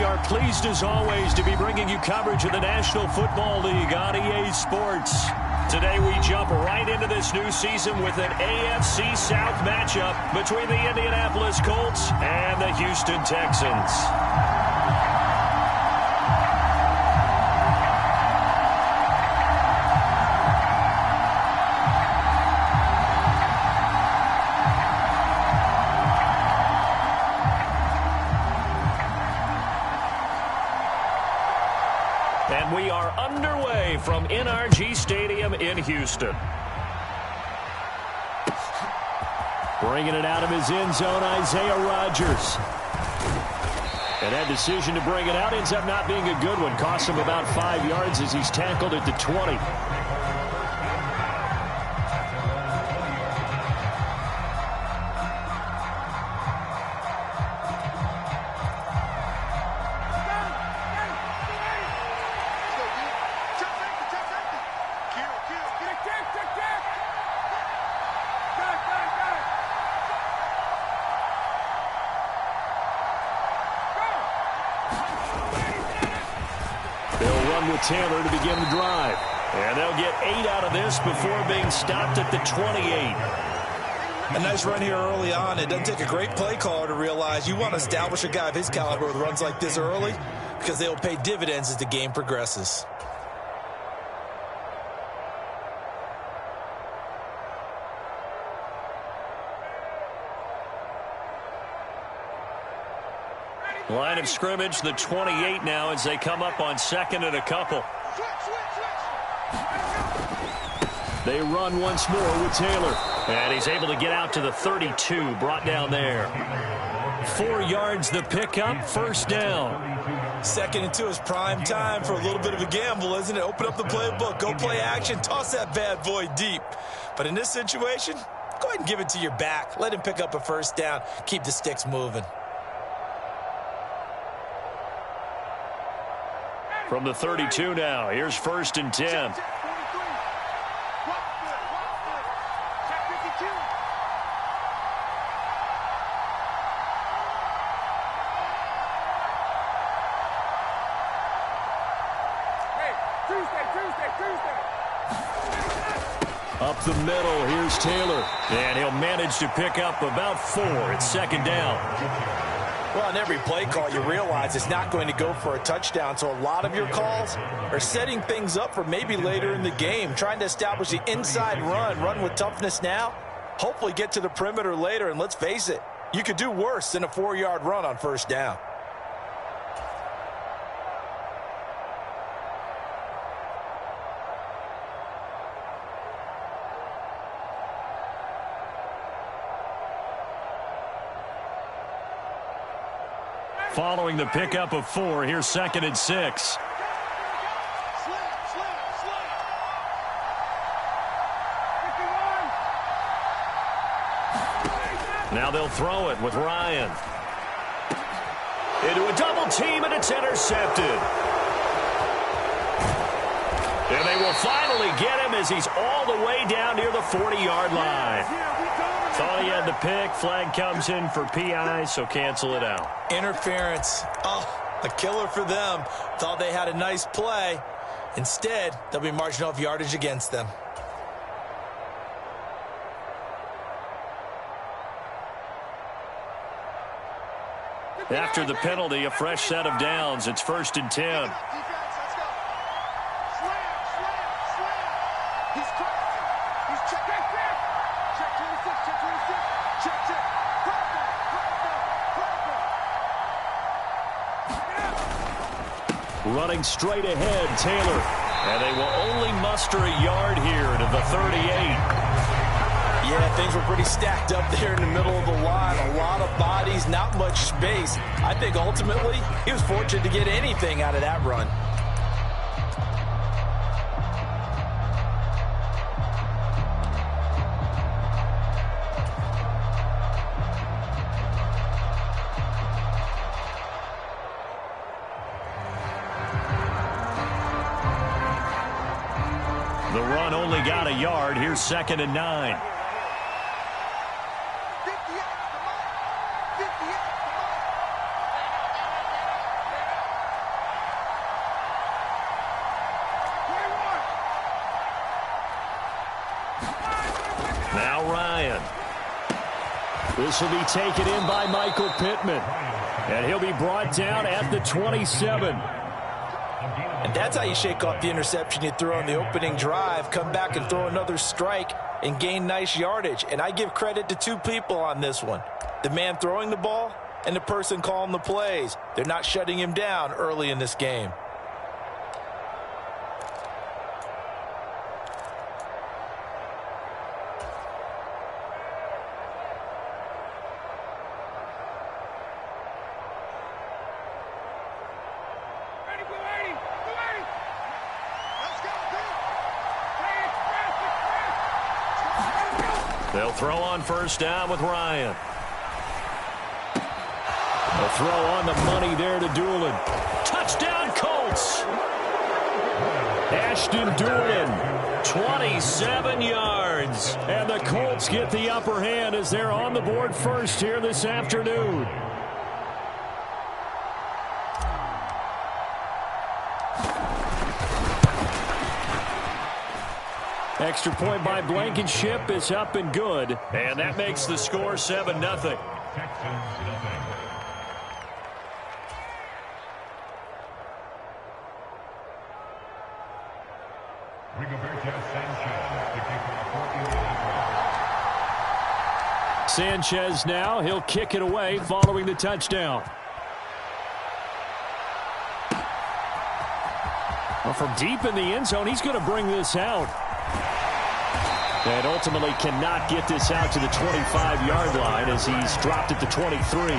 are pleased as always to be bringing you coverage of the National Football League on EA Sports. Today we jump right into this new season with an AFC South matchup between the Indianapolis Colts and the Houston Texans. And we are underway from NRG Stadium in Houston. Bringing it out of his end zone, Isaiah Rodgers. And that decision to bring it out ends up not being a good one. Costs him about 5 yards as he's tackled at the 20. Taylor to begin the drive. And they'll get 8 out of this before being stopped at the 28. A nice run here early on. It doesn't take a great play caller to realize you want to establish a guy of his caliber with runs like this early because they'll pay dividends as the game progresses. Line of scrimmage, the 28 now as they come up on second and a couple. They run once more with Taylor. And he's able to get out to the 32, brought down there. 4 yards the pickup, first down. 2nd and 2 is prime time for a little bit of a gamble, isn't it? Open up the playbook, go play action, toss that bad boy deep. But in this situation, go ahead and give it to your back. Let him pick up a first down, keep the sticks moving. From the 32 now, here's 1st and 10. Up the middle, here's Taylor. And he'll manage to pick up about 4. It's 2nd down. Well, in every play call, you realize it's not going to go for a touchdown, so a lot of your calls are setting things up for maybe later in the game, trying to establish the inside run with toughness now, hopefully get to the perimeter later, and let's face it, you could do worse than a 4-yard run on first down. Following the pickup of 4, here's 2nd and 6. Now they'll throw it with Ryan. Into a double team, and it's intercepted. And they will finally get him as he's all the way down near the 40-yard line. Thought he had the pick. Flag comes in for PI, so cancel it out. Interference. Oh, a killer for them. Thought they had a nice play. Instead, they'll be marching off yardage against them. After the penalty, a fresh set of downs. It's 1st and 10. Running straight ahead, Taylor. And they will only muster a yard here to the 38. Yeah, things were pretty stacked up there in the middle of the line. A lot of bodies, not much space. I think ultimately he was fortunate to get anything out of that run. The run only got a yard. Here's 2nd and 9. Now Ryan. This will be taken in by Michael Pittman. And he'll be brought down at the 27. And that's how you shake off the interception you threw on the opening drive. Come back and throw another strike and gain nice yardage. And I give credit to two people on this one. The man throwing the ball and the person calling the plays. They're not shutting him down early in this game. They'll throw on first down with Ryan. They'll throw on the money there to Doolin. Touchdown, Colts! Ashton Doolin, 27 yards. And the Colts get the upper hand as they're on the board first here this afternoon. Extra point by Blankenship is up and good. And that makes the score 7-0. Sanchez now, he'll kick it away following the touchdown. Well, from deep in the end zone, he's going to bring this out. And ultimately cannot get this out to the 25-yard line as he's dropped at the 23.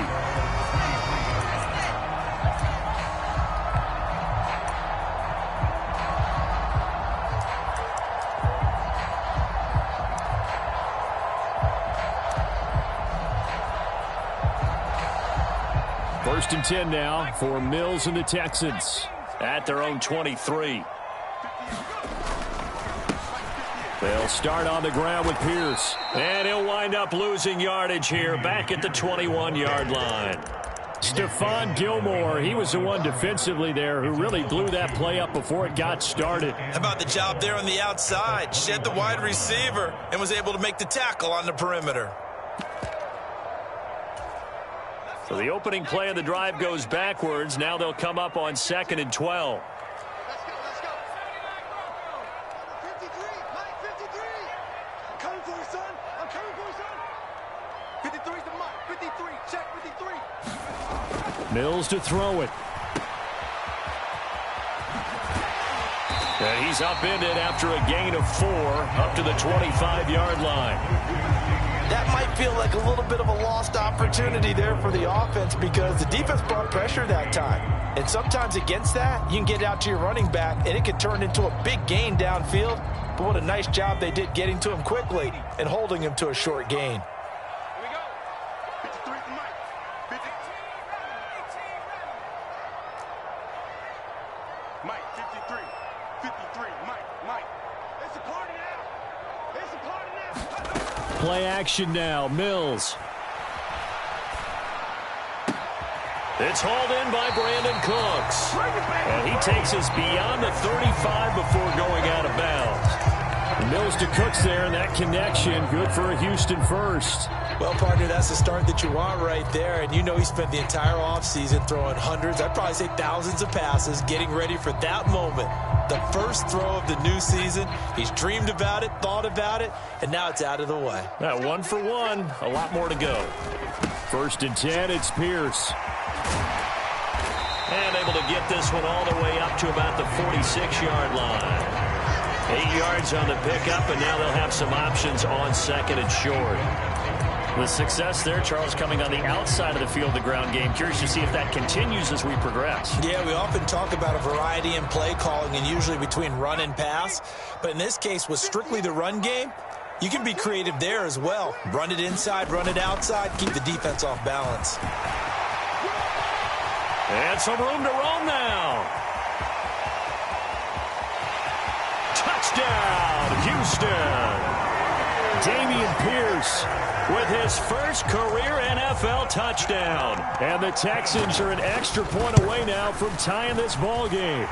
First and 10 now for Mills and the Texans at their own 23. They'll start on the ground with Pierce. And he'll wind up losing yardage here back at the 21-yard line. Stephon Gilmore, he was the one defensively there who really blew that play up before it got started. How about the job there on the outside? Shed the wide receiver and was able to make the tackle on the perimeter. So the opening play of the drive goes backwards. Now they'll come up on 2nd and 12. Mills to throw it. And he's upended after a gain of 4 up to the 25-yard line. That might feel like a little bit of a lost opportunity there for the offense because the defense brought pressure that time. And sometimes against that, you can get out to your running back, and it can turn into a big gain downfield. But what a nice job they did getting to him quickly and holding him to a short gain. Play action now. Mills. It's hauled in by Brandon Cooks. And he takes us beyond the 35 before going out of bounds. Mills to Cooks there, and that connection good for a Houston first. Well, partner, that's the start that you want right there. And you know he spent the entire offseason throwing hundreds, I'd probably say thousands of passes, getting ready for that moment. The first throw of the new season. He's dreamed about it, thought about it, and now it's out of the way. 1 for 1, a lot more to go. First and 10, it's Pierce. And able to get this one all the way up to about the 46-yard line. 8 yards on the pickup, and now they'll have some options on 2nd and short. The success there, Charles, coming on the outside of the field, the ground game. Curious to see if that continues as we progress. Yeah, we often talk about a variety in play calling and usually between run and pass. But in this case, with strictly the run game, you can be creative there as well. Run it inside, run it outside, keep the defense off balance. And some room to roam now. Touchdown, Houston. Dameon Pierce with his first career NFL touchdown. And the Texans are an extra point away now from tying this ball game.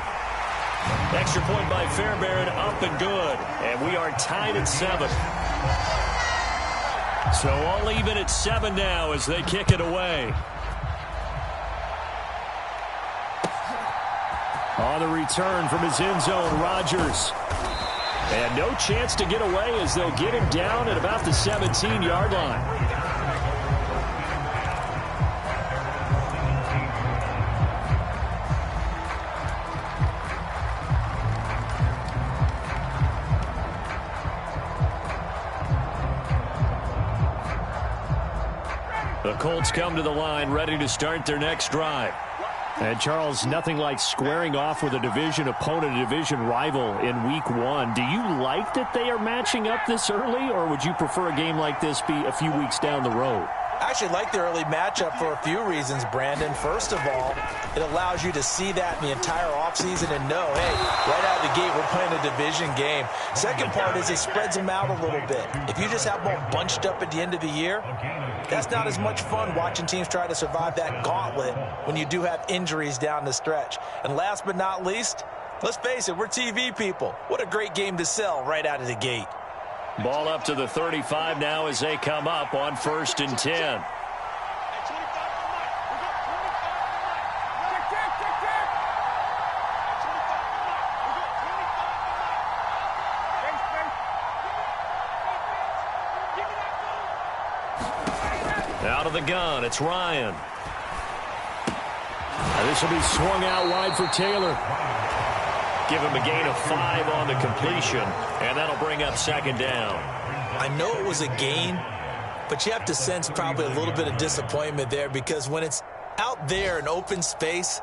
Extra point by Fairbairn, up and good. And we are tied at 7. So all even at 7 now as they kick it away. On the return from his end zone, Rodgers. And no chance to get away as they'll get him down at about the 17-yard line. The Colts come to the line, ready to start their next drive. And, Charles, nothing like squaring off with a division opponent, a division rival in Week 1. Do you like that they are matching up this early, or would you prefer a game like this be a few weeks down the road? I actually like the early matchup for a few reasons, Brandon. First of all, it allows you to see that in the entire offseason and know, hey, right out of the gate, we're playing a division game. Second part is it spreads them out a little bit. If you just have them all bunched up at the end of the year, that's not as much fun watching teams try to survive that gauntlet when you do have injuries down the stretch. And last but not least, let's face it, we're TV people. What a great game to sell right out of the gate. Ball up to the 35 now as they come up on 1st and 10. Out of the gun, it's Ryan. This will be swung out wide for Taylor. Give him a gain of 5 on the completion, and that'll bring up 2nd down. I know it was a gain, but you have to sense probably a little bit of disappointment there because when it's out there in open space,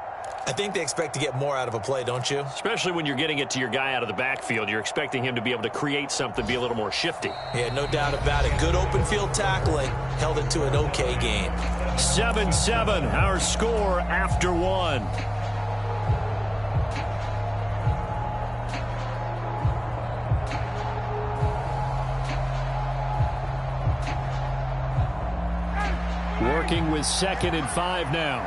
I think they expect to get more out of a play, don't you? Especially when you're getting it to your guy out of the backfield. You're expecting him to be able to create something, be a little more shifty. Yeah, no doubt about it. Good open field tackling held it to an okay game. 7-7, our score after 1. Working with 2nd and 5 now.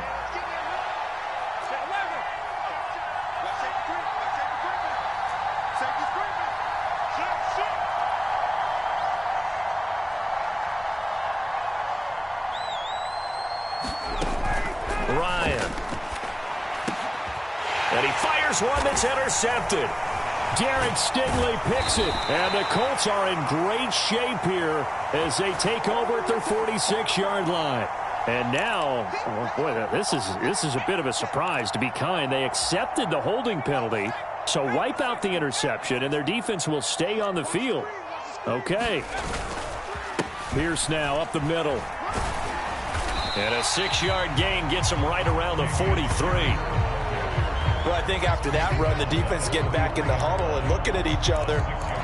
Ryan. And he fires one that's intercepted. Garrett Stingley picks it, and the Colts are in great shape here as they take over at their 46-yard line. And now, oh boy, this is a bit of a surprise, to be kind. They accepted the holding penalty, so wipe out the interception, and their defense will stay on the field. Okay. Pierce now up the middle. And a 6-yard gain gets him right around the 43. Well, I think after that run, the defense is getting back in the huddle and looking at each other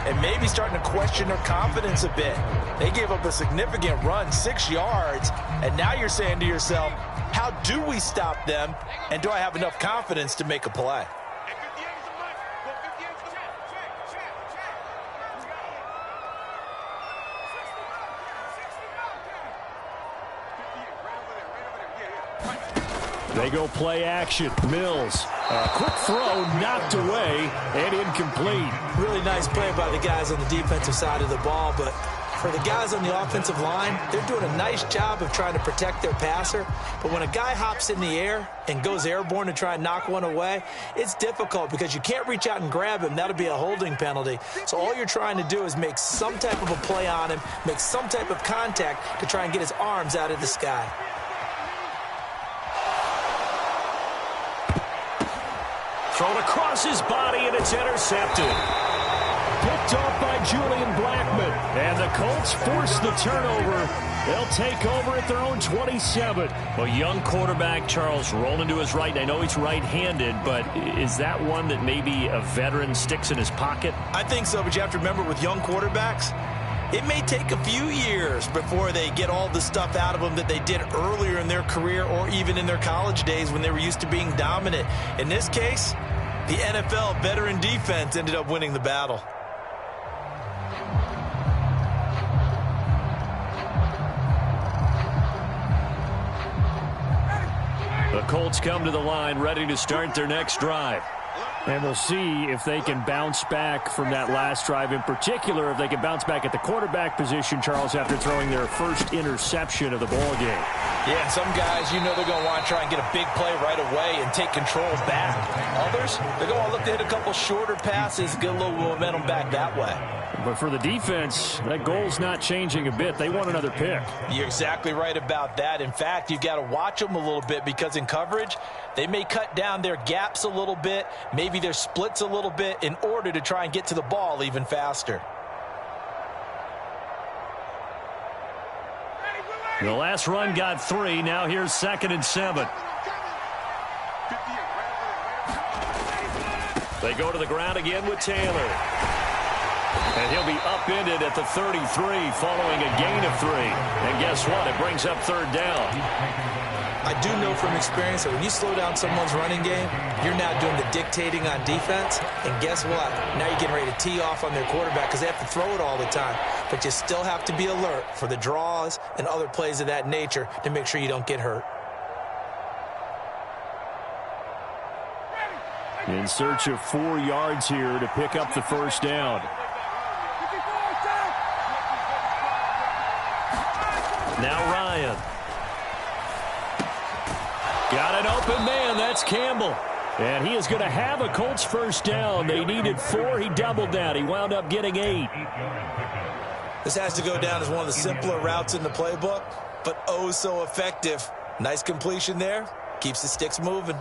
and maybe starting to question their confidence a bit. They gave up a significant run, 6 yards, and now you're saying to yourself, how do we stop them, and do I have enough confidence to make a play? They go play action. Mills. A quick throw knocked away and incomplete. Really nice play by the guys on the defensive side of the ball, but for the guys on the offensive line, they're doing a nice job of trying to protect their passer. But when a guy hops in the air and goes airborne to try and knock one away, it's difficult because you can't reach out and grab him. That'll be a holding penalty. So all you're trying to do is make some type of a play on him, make some type of contact to try and get his arms out of the sky. Thrown across his body, and it's intercepted. Picked off by Julian Blackman. And the Colts force the turnover. They'll take over at their own 27. Well, young quarterback Charles rolling to his right. And I know he's right-handed, but is that one that maybe a veteran sticks in his pocket? I think so, but you have to remember with young quarterbacks, it may take a few years before they get all the stuff out of them that they did earlier in their career or even in their college days when they were used to being dominant. In this case, the NFL veteran defense ended up winning the battle. The Colts come to the line ready to start their next drive. And we'll see if they can bounce back from that last drive, in particular if they can bounce back at the quarterback position, Charles, after throwing their first interception of the ball game. Yeah, some guys, you know they're going to want to try and get a big play right away and take control back. Others, they're going to look to hit a couple shorter passes, get a little momentum back that way. But for the defense, that goal's not changing a bit. They want another pick. You're exactly right about that. In fact, you've got to watch them a little bit because in coverage, they may cut down their gaps a little bit, maybe their splits a little bit in order to try and get to the ball even faster. The last run got 3. Now here's 2nd and 7. They go to the ground again with Taylor. And he'll be upended at the 33 following a gain of 3. And guess what? It brings up 3rd down. I do know from experience that when you slow down someone's running game, you're now doing the dictating on defense. And guess what? Now you're getting ready to tee off on their quarterback because they have to throw it all the time. But you still have to be alert for the draws and other plays of that nature to make sure you don't get hurt. In search of 4 yards here to pick up the 1st down. Now Ryan. Got an open man. That's Campbell. And he is going to have a Colts 1st down. They needed 4. He doubled that. He wound up getting 8. This has to go down as one of the simpler routes in the playbook, but oh so effective. Nice completion there. Keeps the sticks moving.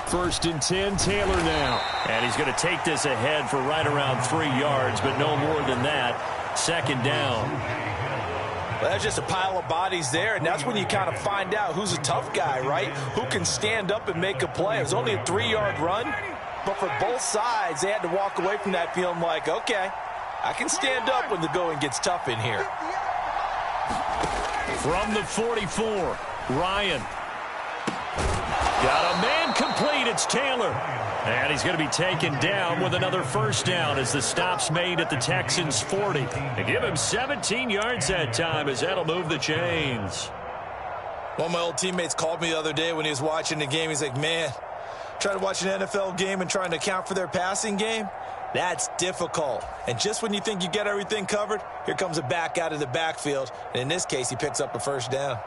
First and 10, Taylor now. And he's going to take this ahead for right around 3 yards, but no more than that. 2nd down. Well, that's just a pile of bodies there, and that's when you kind of find out who's a tough guy, right? Who can stand up and make a play. It was only a 3-yard run, but for both sides, they had to walk away from that feeling like, okay, I can stand up when the going gets tough in here. From the 44, Ryan. Got a man complete. It's Taylor. And he's going to be taken down with another 1st down as the stop's made at the Texans' 40. They give him 17 yards that time as that'll move the chains. One of my old teammates called me the other day when he was watching the game. He's like, man, trying to watch an NFL game and trying to account for their passing game, that's difficult. And just when you think you get everything covered, here comes a back out of the backfield. And in this case, he picks up a 1st down.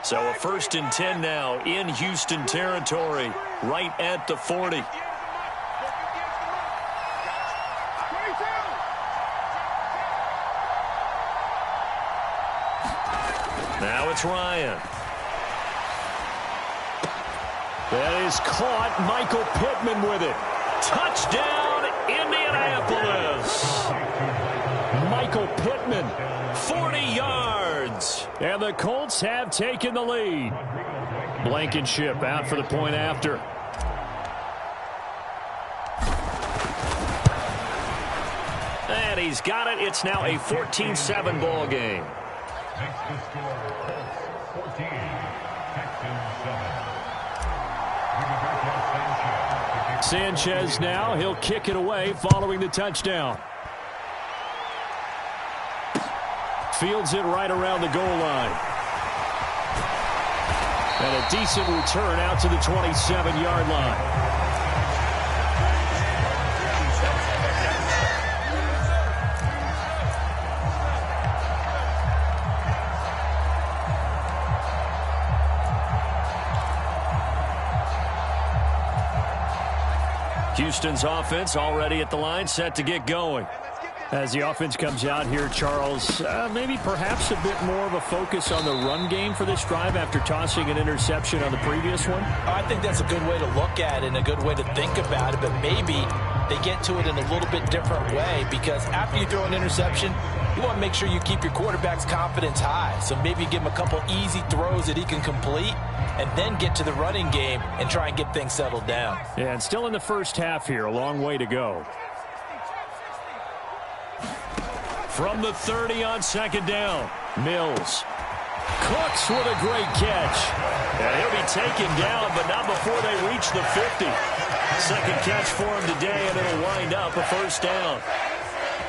So a 1st and 10 now in Houston territory, right at the 40. Now it's Ryan. That is caught. Michael Pittman with it. Touchdown, Indianapolis. Michael Pittman, 40 yards. And the Colts have taken the lead. Blankenship out for the point after. And he's got it. It's now a 14-7 ball game. Sanchez now. He'll kick it away following the touchdown. Fields it right around the goal line. And a decent return out to the 27-yard line. Houston's offense already at the line, set to get going. As the offense comes out here, Charles, maybe perhaps a bit more of a focus on the run game for this drive after tossing an interception on the previous one? I think that's a good way to look at it and a good way to think about it, but maybe they get to it in a little bit different way because after you throw an interception, you want to make sure you keep your quarterback's confidence high. So maybe give him a couple easy throws that he can complete and then get to the running game and try and get things settled down. Yeah, and still in the first half here, a long way to go. From the 30 on second down, Mills. Cooks with a great catch. And he'll be taken down, but not before they reach the 50. Second catch for him today, and it'll wind up a first down.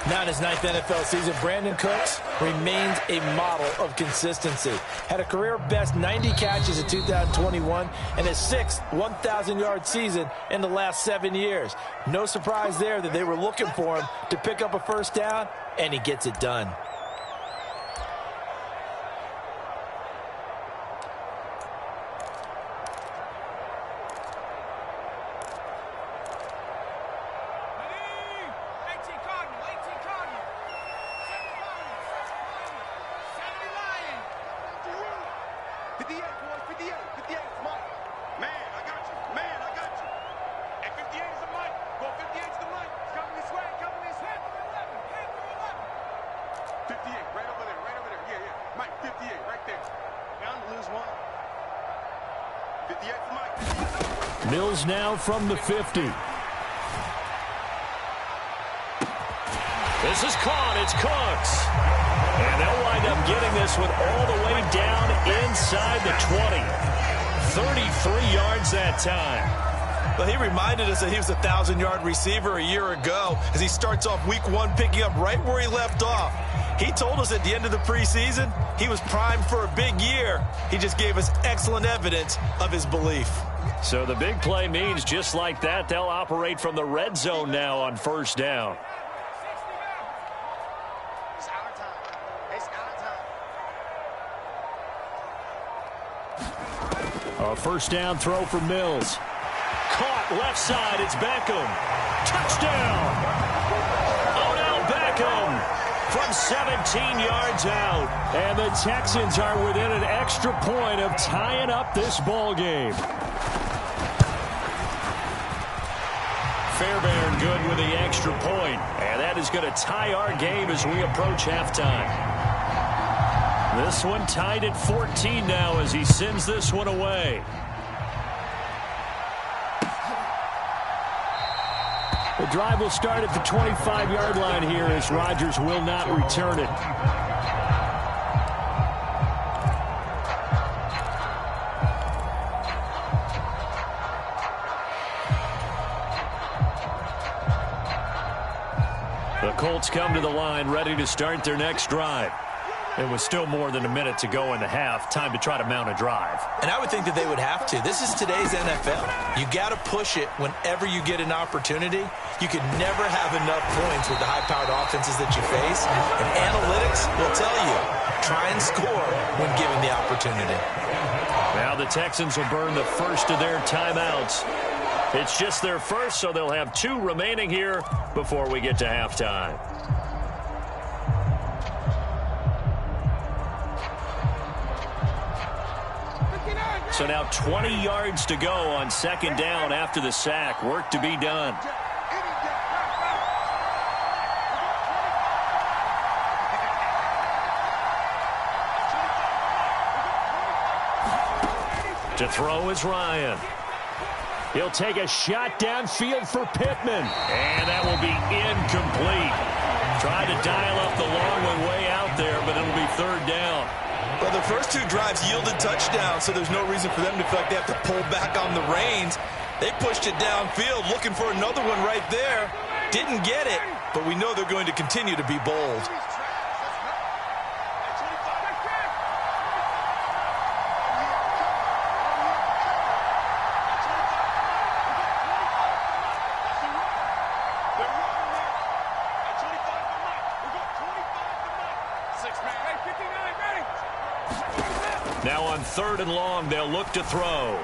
Now in his 9th NFL season, Brandon Cooks remains a model of consistency. Had a career-best 90 catches in 2021 and his 6th 1,000-yard season in the last 7 years. No surprise there that they were looking for him to pick up a first down, and he gets it done. Mills now from the 50. This is caught. It's Cooks. And they'll wind up getting this one all the way down inside the 20. 33 yards that time. Well, he reminded us that he was a 1,000-yard receiver a year ago as he starts off week 1 picking up right where he left off. He told us at the end of the preseason he was primed for a big year. He just gave us excellent evidence of his belief. So the big play means just like that, they'll operate from the red zone now on first down. A first down throw for Mills. Caught left side. It's Beckham. Touchdown. Odell Beckham from 17 yards out. And the Texans are within an extra point of tying up this ball game. Fairbairn good with the extra point. And that is going to tie our game as we approach halftime. This one tied at 14 now as he sends this one away. The drive will start at the 25-yard line here as Rodgers will not return it. The Colts come to the line ready to start their next drive. It was still more than a minute to go in the half. Time to try to mount a drive. And I would think that they would have to. This is today's NFL. You got to push it whenever you get an opportunity. You can never have enough points with the high-powered offenses that you face. And analytics will tell you, try and score when given the opportunity. Now the Texans will burn the first of their timeouts. It's just their first, so they'll have 2 remaining here before we get to halftime. So now 20 yards to go on second down after the sack. Work to be done. To throw is Ryan. He'll take a shot downfield for Pittman. And that will be incomplete. Tried to dial up the long one way out there, but it'll be third down. Well, the first 2 drives yielded touchdowns, so there's no reason for them to feel like they have to pull back on the reins. They pushed it downfield, looking for another one right there. Didn't get it, but we know they're going to continue to be bold. Now on third and long, they'll look to throw.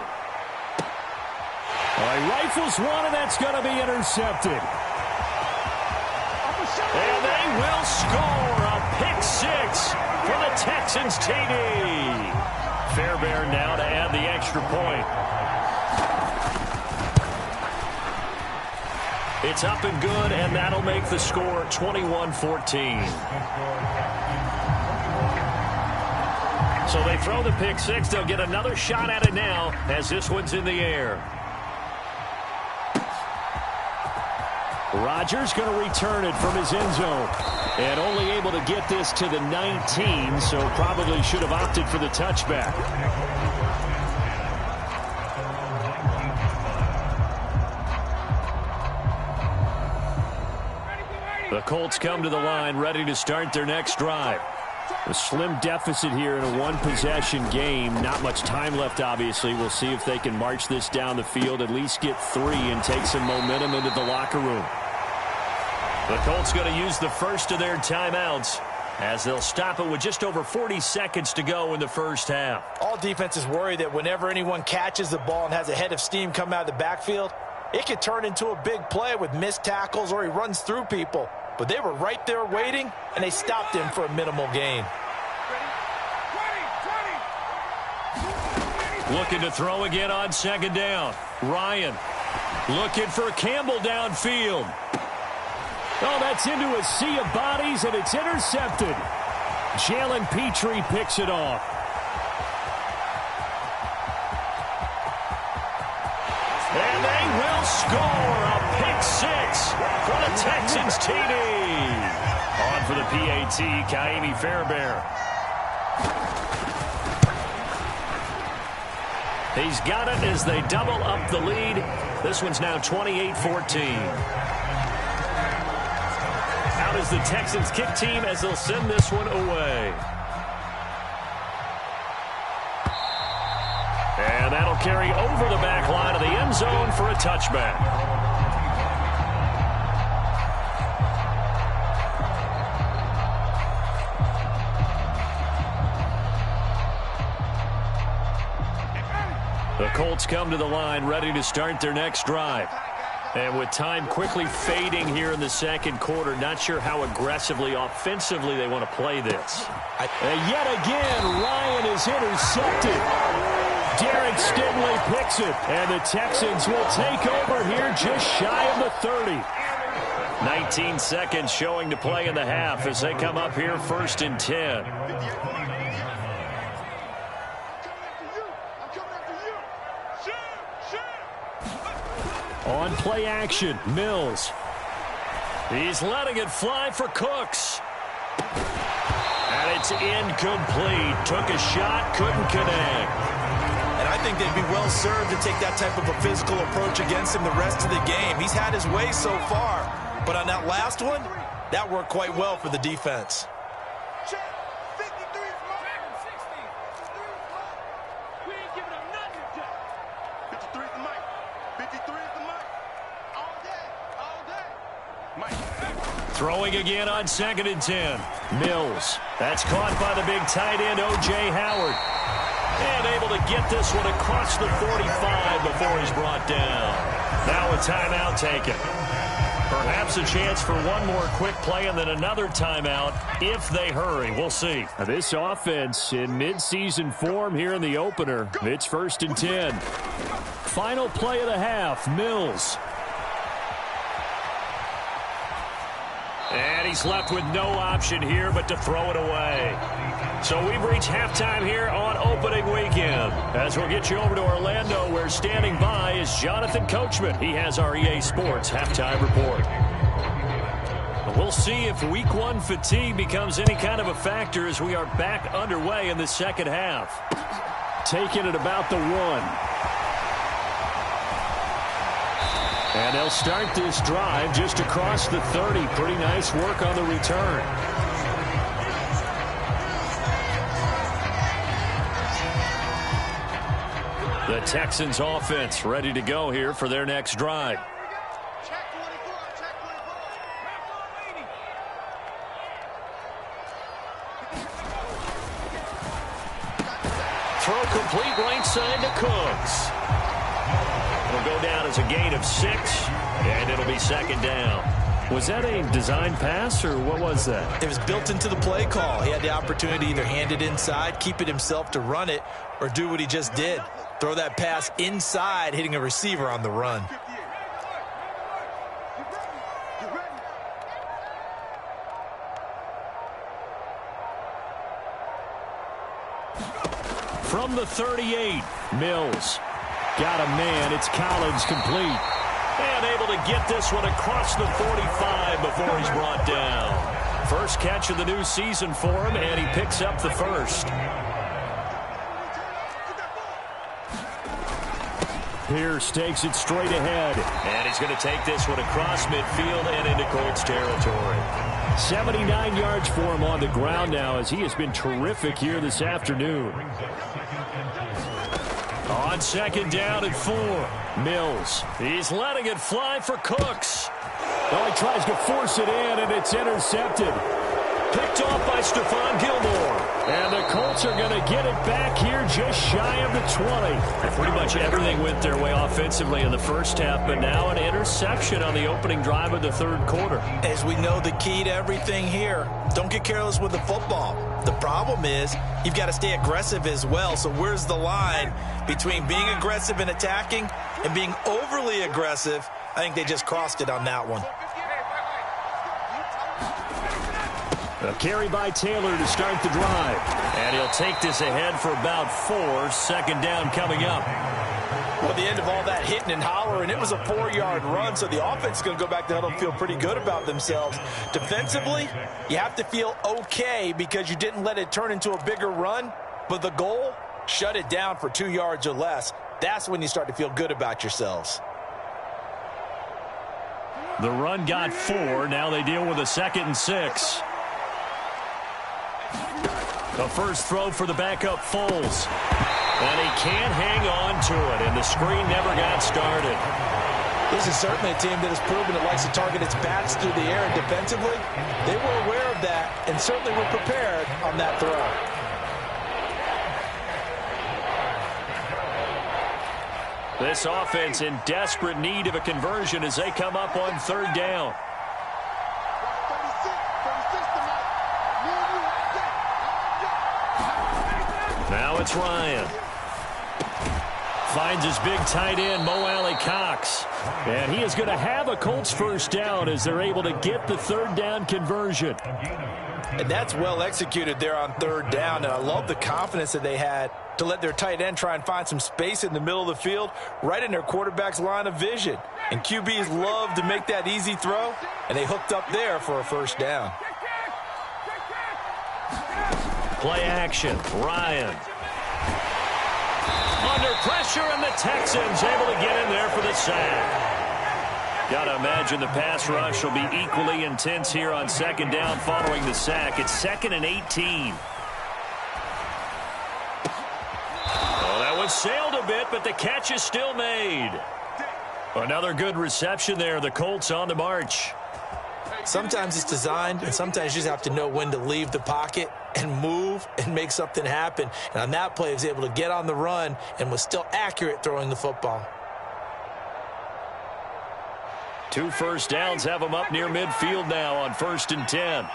He rifles one, and that's going to be intercepted. And they will score a pick-6 for the Texans TD. Fairbairn now to add the extra point. It's up and good, and that'll make the score 21-14. So they throw the pick-6. They'll get another shot at it now as this one's in the air. Rodgers going to return it from his end zone. And only able to get this to the 19, so probably should have opted for the touchback. The Colts come to the line, ready to start their next drive. A slim deficit here in a one-possession game. Not much time left, obviously. We'll see if they can march this down the field, at least get 3, and take some momentum into the locker room. The Colts going to use the first of their timeouts as they'll stop it with just over 40 seconds to go in the first half. All defenses worry that whenever anyone catches the ball and has a head of steam come out of the backfield, it could turn into a big play with missed tackles or he runs through people. But they were right there waiting, and they stopped him for a minimal gain. Looking to throw again on second down. Ryan looking for Campbell downfield. Oh, that's into a sea of bodies, and it's intercepted. Jalen Petrie picks it off. And they will score a pick 6 for the Texans TD. On for the PAT, XxSaviorFairxX's. He's got it as they double up the lead. This one's now 28-14. Out is the Texans kick team as they'll send this one away. And that'll carry over the back line of the end zone for a touchback. The Colts come to the line ready to start their next drive. And with time quickly fading here in the second quarter, not sure how aggressively, offensively they want to play this. And yet again, Ryan is intercepted. Derek Stingley picks it, and the Texans will take over here just shy of the 30. 19 seconds showing to play in the half as they come up here 1st and 10. On play action, Mills. He's letting it fly for Cooks. And it's incomplete. Took a shot, couldn't connect. And I think they'd be well served to take that type of a physical approach against him the rest of the game. He's had his way so far. But on that last one, that worked quite well for the defense. Throwing again on 2nd and 10. Mills. That's caught by the big tight end, O.J. Howard. And able to get this one across the 45 before he's brought down. Now a timeout taken. Perhaps a chance for one more quick play and then another timeout if they hurry. We'll see. Now this offense in mid-season form here in the opener. It's 1st and 10. Final play of the half, Mills. And he's left with no option here but to throw it away. So we've reached halftime here on opening weekend. As we'll get you over to Orlando, where standing by is Jonathan Coachman. He has our EA Sports halftime report. We'll see if week 1 fatigue becomes any kind of a factor as we are back underway in the second half. Taking it about the 1. And they'll start this drive just across the 30. Pretty nice work on the return. The Texans offense ready to go here for their next drive. Throw complete right side to Cooks. It'll go down as a gain of 6, and it'll be 2nd down. Was that a design pass, or what was that? It was built into the play call. He had the opportunity to either hand it inside, keep it himself to run it, or do what he just did. Throw that pass inside, hitting a receiver on the run. From the 38, Mills. Got a man. It's Collins complete. And able to get this one across the 45 before he's brought down. First catch of the new season for him, and he picks up the first. Pierce takes it straight ahead. And he's going to take this one across midfield and into Colts territory. 79 yards for him on the ground now, as he has been terrific here this afternoon. On second down and 4. Mills. He's letting it fly for Cooks. Oh, he tries to force it in, and it's intercepted. Picked off by Stephon Gilmore. And the Colts are going to get it back here just shy of the 20. And pretty much everything went their way offensively in the first half, but now an interception on the opening drive of the third quarter. As we know, the key to everything here, don't get careless with the football. The problem is you've got to stay aggressive as well. So where's the line between being aggressive and attacking and being overly aggressive? I think they just crossed it on that one. A carry by Taylor to start the drive. And he'll take this ahead for about 4. Second down coming up. Well, at the end of all that hitting and hollering, it was a 4-yard run, so the offense is going to go back to huddle and feel pretty good about themselves. Defensively, you have to feel okay because you didn't let it turn into a bigger run, but the goal, shut it down for 2 yards or less. That's when you start to feel good about yourselves. The run got 4. Now they deal with a 2nd and 6. The first throw for the backup Foles. And he can't hang on to it, and the screen never got started. This is certainly a team that has proven it likes to target its bats through the air, and defensively, they were aware of that and certainly were prepared on that throw. This offense in desperate need of a conversion as they come up on third down. Now it's Ryan. Finds his big tight end, M.I.A. Cox. And he is going to have a Colts first down as they're able to get the third down conversion. And that's well executed there on third down. And I love the confidence that they had to let their tight end try and find some space in the middle of the field, right in their quarterback's line of vision. And QBs love to make that easy throw, and they hooked up there for a first down. Play action, Ryan. Under pressure, and the Texans able to get in there for the sack. Got to imagine the pass rush will be equally intense here on second down following the sack. It's 2nd and 18. Oh, that one sailed a bit, but the catch is still made. Another good reception there. The Colts on the march. Sometimes it's designed, and sometimes you just have to know when to leave the pocket and move and make something happen. And on that play, he was able to get on the run and was still accurate throwing the football. 2 first downs have them up near midfield now on 1st and 10.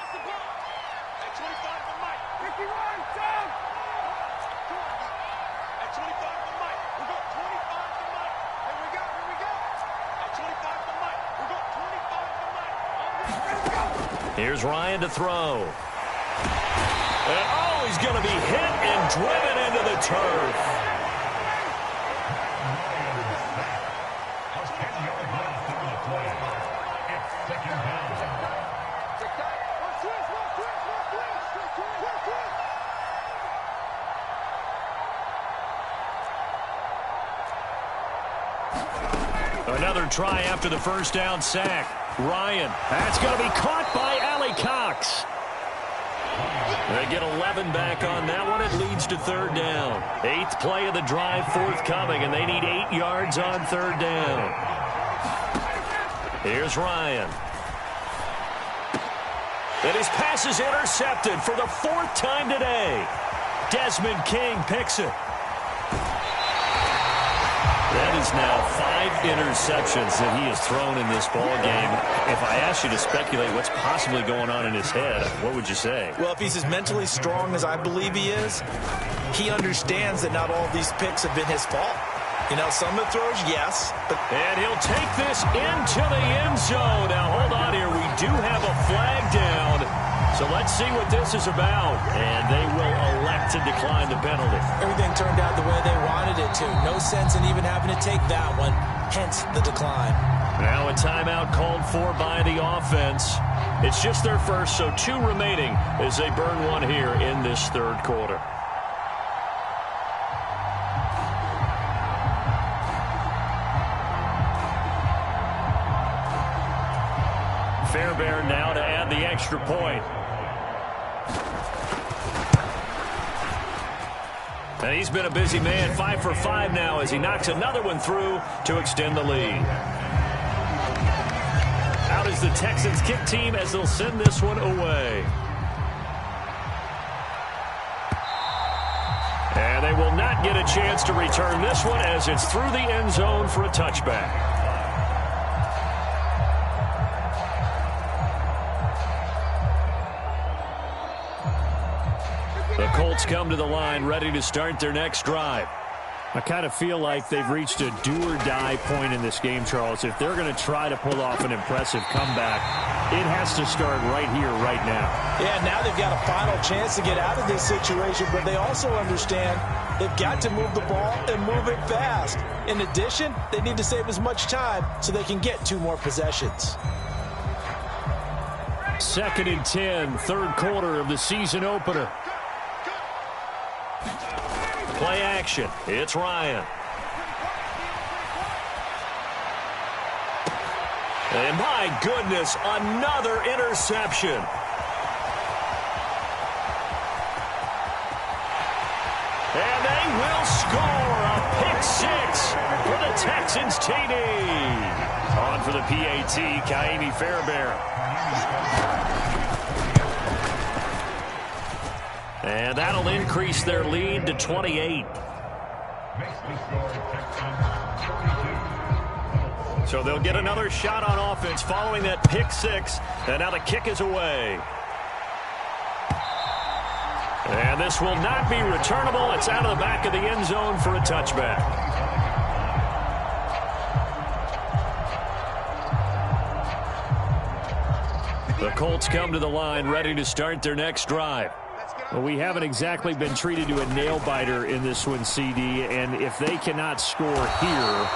Here's Ryan to throw. And oh, he's going to be hit and driven into the turf. Another try after the first down sack. Ryan, that's going to be caught by Cox. They get 11 back on that one. It leads to third down. 8th play of the drive forthcoming, and they need 8 yards on third down. Here's Ryan. And his pass is intercepted for the 4th time today. Desmond King picks it. That is now 5 interceptions that he has thrown in this ball game. If I asked you to speculate what's possibly going on in his head, what would you say? Well, if he's as mentally strong as I believe he is, he understands that not all of these picks have been his fault. You know, some of the throws, yes. But and he'll take this into the end zone. Now, hold on here. We do have a flag down. So let's see what this is about. And they will elect to decline the penalty. Everything turned out the way they wanted it to. No sense in even having to take that one, hence the decline. Now a timeout called for by the offense. It's just their first, so 2 remaining as they burn one here in this third quarter. Fairbairn now to add the extra point. And he's been a busy man, 5 for 5 now as he knocks another one through to extend the lead. Out is the Texans kick team as they'll send this one away. And they will not get a chance to return this one as it's through the end zone for a touchback. The Colts come to the line ready to start their next drive. I kind of feel like they've reached a do-or-die point in this game, Charles. If they're going to try to pull off an impressive comeback, it has to start right here, right now. Yeah, now they've got a final chance to get out of this situation, but they also understand they've got to move the ball and move it fast. In addition, they need to save as much time so they can get 2 more possessions. 2nd and 10, third quarter of the season opener. Play action. It's Ryan. And my goodness, another interception. And they will score a pick 6 for the Texans TD. On for the PAT, Kaimi Fairbairn. And that'll increase their lead to 28. So they'll get another shot on offense following that pick 6. And now the kick is away. And this will not be returnable. It's out of the back of the end zone for a touchback. The Colts come to the line ready to start their next drive. Well, we haven't exactly been treated to a nail-biter in this one, CD, and if they cannot score here,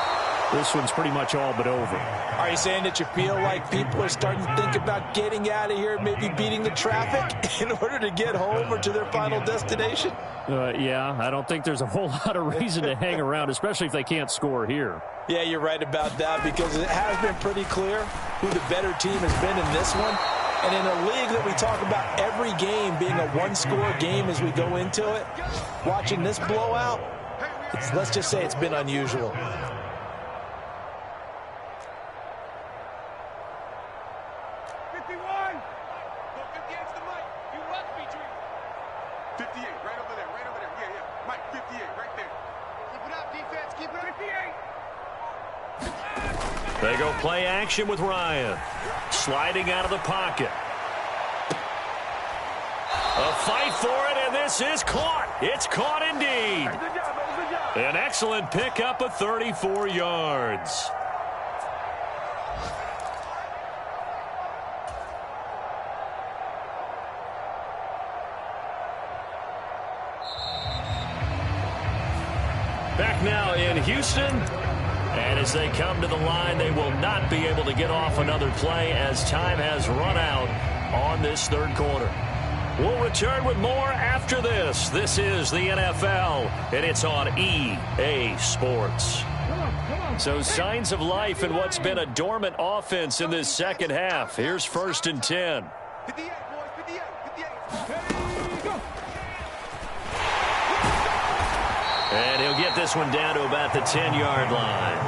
this one's pretty much all but over. Are you saying that you feel like people are starting to think about getting out of here, maybe beating the traffic in order to get home or to their final destination? Yeah, I don't think there's a whole lot of reason to hang around, especially if they can't score here. Yeah, you're right about that because it has been pretty clear who the better team has been in this one. And in a league that we talk about every game being a one-score game as we go into it, watching this blowout, let's just say it's been unusual. They go play action with Ryan. Sliding out of the pocket. A fight for it, and this is caught. It's caught indeed. An excellent pickup of 34 yards. Back now in Houston. And as they come to the line, they will not be able to get off another play as time has run out on this third quarter. We'll return with more after this. This is the NFL, and it's on EA Sports. So signs of life in what's been a dormant offense in this second half. Here's 1st and 10. 58, boys, 58, 58. And he'll get this one down to about the 10-yard line.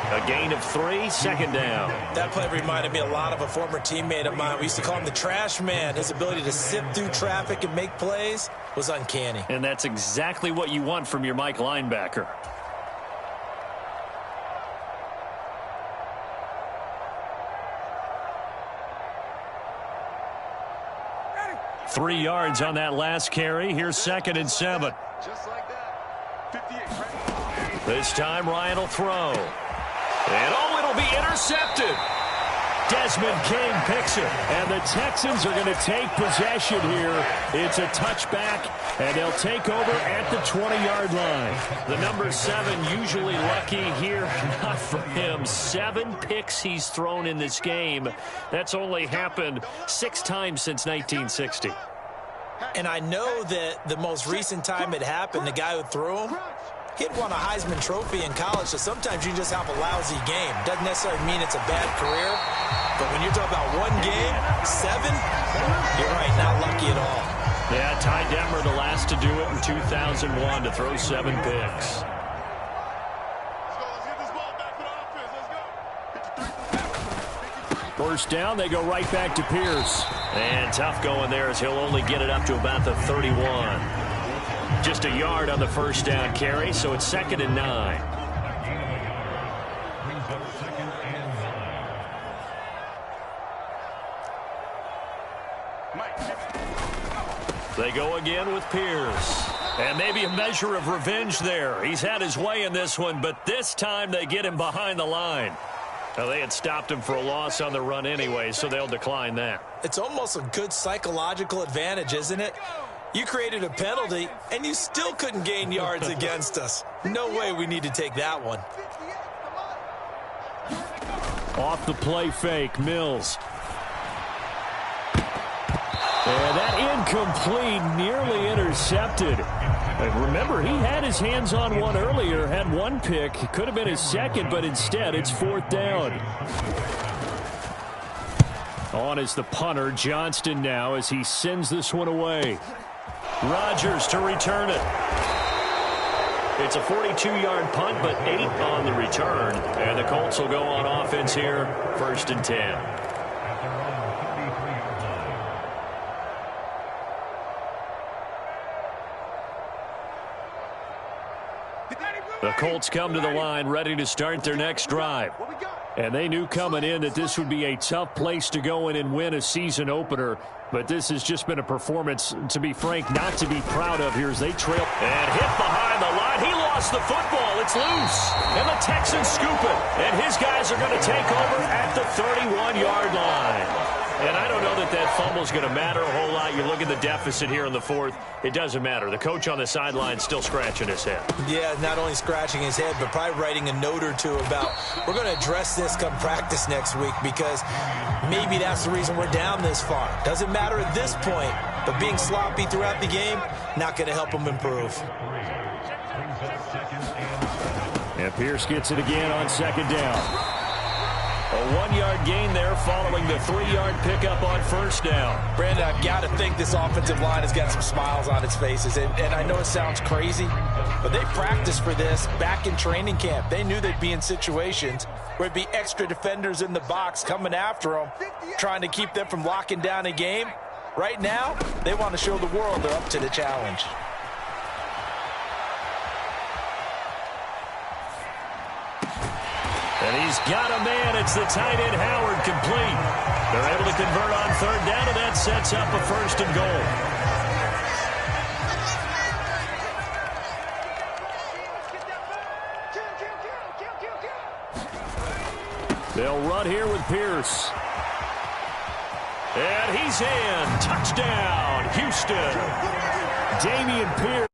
A gain of 3, 2nd down. That play reminded me a lot of a former teammate of mine. We used to call him the trash man. His ability to sift through traffic and make plays was uncanny. And that's exactly what you want from your Mike linebacker. Ready. 3 yards on that last carry. Here's 2nd and 7. Just like that. 58, ready. This time Ryan will throw. And oh, it'll be intercepted. Desmond King picks it. And the Texans are going to take possession here. It's a touchback, and they'll take over at the 20-yard line. The number 7 usually lucky here. Not for him. 7 picks he's thrown in this game. That's only happened 6 times since 1960. And I know that the most recent time it happened, the guy who threw him, he'd won a Heisman Trophy in college, so sometimes you just have a lousy game. Doesn't necessarily mean it's a bad career, but when you're talking about one game, 7, you're right, not lucky at all. Yeah, Ty Detmer, the last to do it in 2001, to throw 7 picks. First down, they go right back to Pierce. And tough going there as he'll only get it up to about the 31. Just a yard on the first down carry, so it's 2nd and 9. They go again with Pierce. And maybe a measure of revenge there. He's had his way in this one, but this time they get him behind the line. Now, they had stopped him for a loss on the run anyway, so they'll decline that. It's almost a good psychological advantage, isn't it? You created a penalty, and you still couldn't gain yards against us. No way we need to take that one. Off the play fake, Mills. And that incomplete, nearly intercepted. Remember, he had his hands on one earlier, had 1 pick. Could have been his 2nd, but instead it's 4th down. On is the punter, Johnston now, as he sends this one away. Rodgers to return it. It's a 42-yard punt, but 8 on the return. And the Colts will go on offense here, 1st and 10. The Colts come to the line ready to start their next drive. And they knew coming in that this would be a tough place to go in and win a season opener. But this has just been a performance, to be frank, not to be proud of here as they trail. And hit behind the line. He lost the football. It's loose. And the Texans scoop it. And his guys are going to take over at the 31-yard line. And I don't know that that fumble is going to matter a whole lot. You look at the deficit here in the 4th. It doesn't matter. The coach on the sideline still scratching his head. Yeah, not only scratching his head, but probably writing a note or two about, we're going to address this come practice next week, because maybe that's the reason we're down this far. Doesn't matter at this point, but being sloppy throughout the game, not going to help them improve. And Pierce gets it again on 2nd down. A 1-yard gain there following the 3-yard pickup on 1st down. Brandon, I've got to think this offensive line has got some smiles on its faces. And I know it sounds crazy, but they practiced for this back in training camp. They knew they'd be in situations where it'd be extra defenders in the box coming after them, trying to keep them from locking down a game. Right now, they want to show the world they're up to the challenge. And he's got a man. It's the tight end, Howard, complete. They're able to convert on 3rd down, and that sets up a 1st and goal. They'll run here with Pierce. And he's in. Touchdown, Houston. Dameon Pierce.